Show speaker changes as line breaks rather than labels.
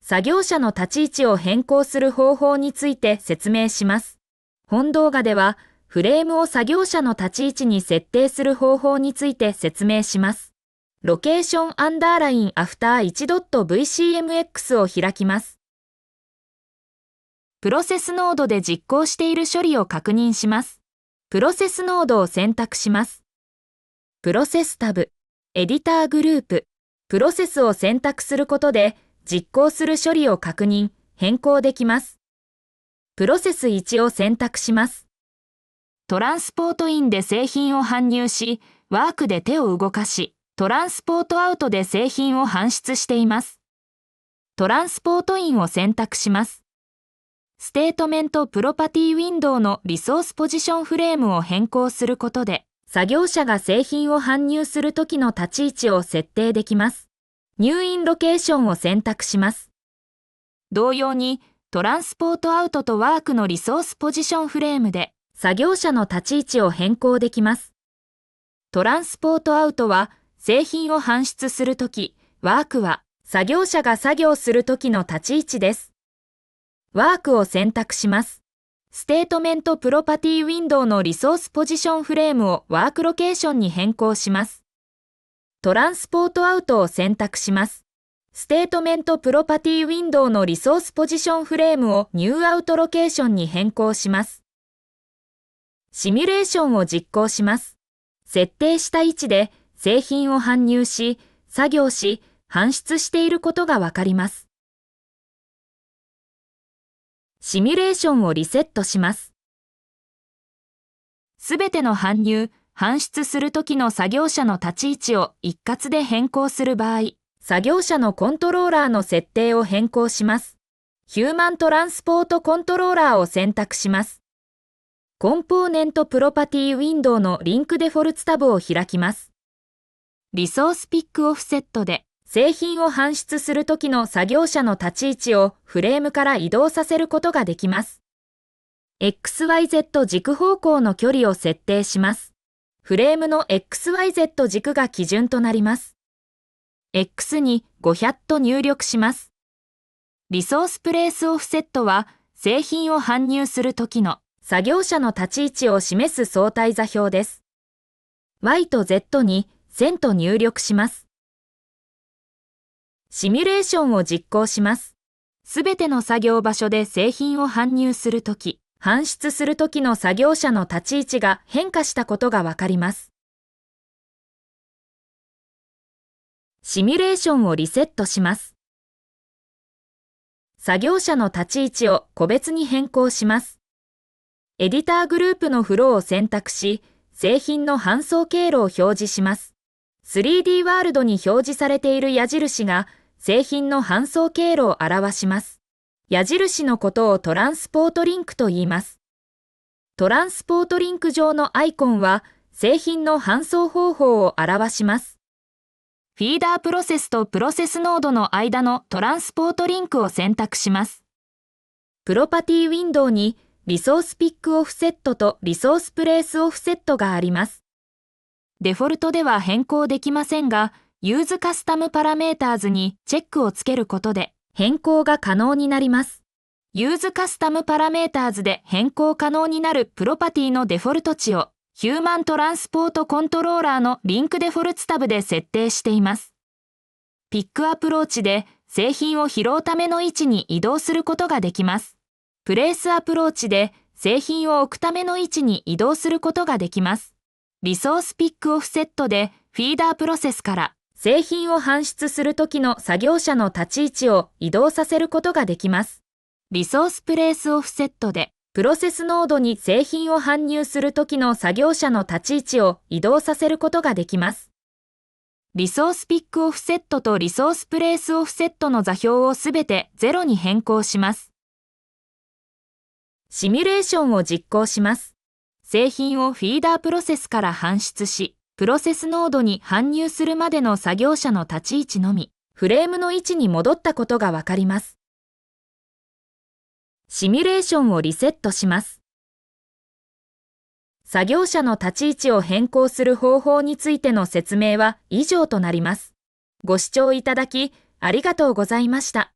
作業者の立ち位置を変更する方法について説明します。本動画では、フレームを作業者の立ち位置に設定する方法について説明します。ロケーションアンダーラインアフター 1.vcmx を開きます。プロセスノードで実行している処理を確認します。プロセスノードを選択します。プロセスタブ、エディターグループ、プロセスを選択することで実行する処理を確認、変更できます。プロセス1を選択します。トランスポートインで製品を搬入し、ワークで手を動かし、トランスポートアウトで製品を搬出しています。トランスポートインを選択します。ステートメントプロパティウィンドウのリソースポジションフレームを変更することで、作業者が製品を搬入するときの立ち位置を設定できます。入院ロケーションを選択します。同様に、トランスポートアウトとワークのリソースポジションフレームで、作業者の立ち位置を変更できます。トランスポートアウトは、製品を搬出するとき、ワークは、作業者が作業するときの立ち位置です。ワークを選択します。ステートメントプロパティウィンドウのリソースポジションフレームをワークロケーションに変更します。トランスポートアウトを選択します。ステートメントプロパティウィンドウのリソースポジションフレームをニューアウトロケーションに変更します。シミュレーションを実行します。設定した位置で製品を搬入し、作業し、搬出していることがわかります。シミュレーションをリセットします。すべての搬入、搬出するときの作業者の立ち位置を一括で変更する場合、作業者のコントローラーの設定を変更します。ヒューマントランスポートコントローラーを選択します。コンポーネントプロパティウィンドウのリンクデフォルツタブを開きます。リソースピックオフセットで製品を搬出するときの作業者の立ち位置をフレームから移動させることができます。XYZ 軸方向の距離を設定します。フレームの XYZ 軸が基準となります。X に500と入力します。リソースプレイスオフセットは製品を搬入するときの作業者の立ち位置を示す相対座標です。Y と Z に1000と入力します。シミュレーションを実行します。すべての作業場所で製品を搬入するとき、搬出するときの作業者の立ち位置が変化したことがわかります。シミュレーションをリセットします。作業者の立ち位置を個別に変更します。エディターグループのフローを選択し、製品の搬送経路を表示します。3D ワールドに表示されている矢印が製品の搬送経路を表します。矢印のことをトランスポートリンクと言います。トランスポートリンク上のアイコンは製品の搬送方法を表します。フィーダープロセスとプロセスノードの間のトランスポートリンクを選択します。プロパティウィンドウにリソースピックオフセットとリソースプレイスオフセットがあります。デフォルトでは変更できませんが、Use Custom Parameters にチェックをつけることで変更が可能になります。Use Custom Parameters で変更可能になるプロパティのデフォルト値をヒューマントランスポートコントローラーのリンクデフォルツタブで設定しています。ピックアプローチで製品を拾うための位置に移動することができます。プレイスアプローチで製品を置くための位置に移動することができます。リソースピックオフセットでフィーダープロセスから製品を搬出するときの作業者の立ち位置を移動させることができます。リソースプレイスオフセットでプロセスノードに製品を搬入するときの作業者の立ち位置を移動させることができます。リソースピックオフセットとリソースプレイスオフセットの座標をすべて0に変更します。シミュレーションを実行します。製品をフィーダープロセスから搬出し、プロセスノードに搬入するまでの作業者の立ち位置のみ、フレームの位置に戻ったことがわかります。シミュレーションをリセットします。作業者の立ち位置を変更する方法についての説明は以上となります。ご視聴いただきありがとうございました。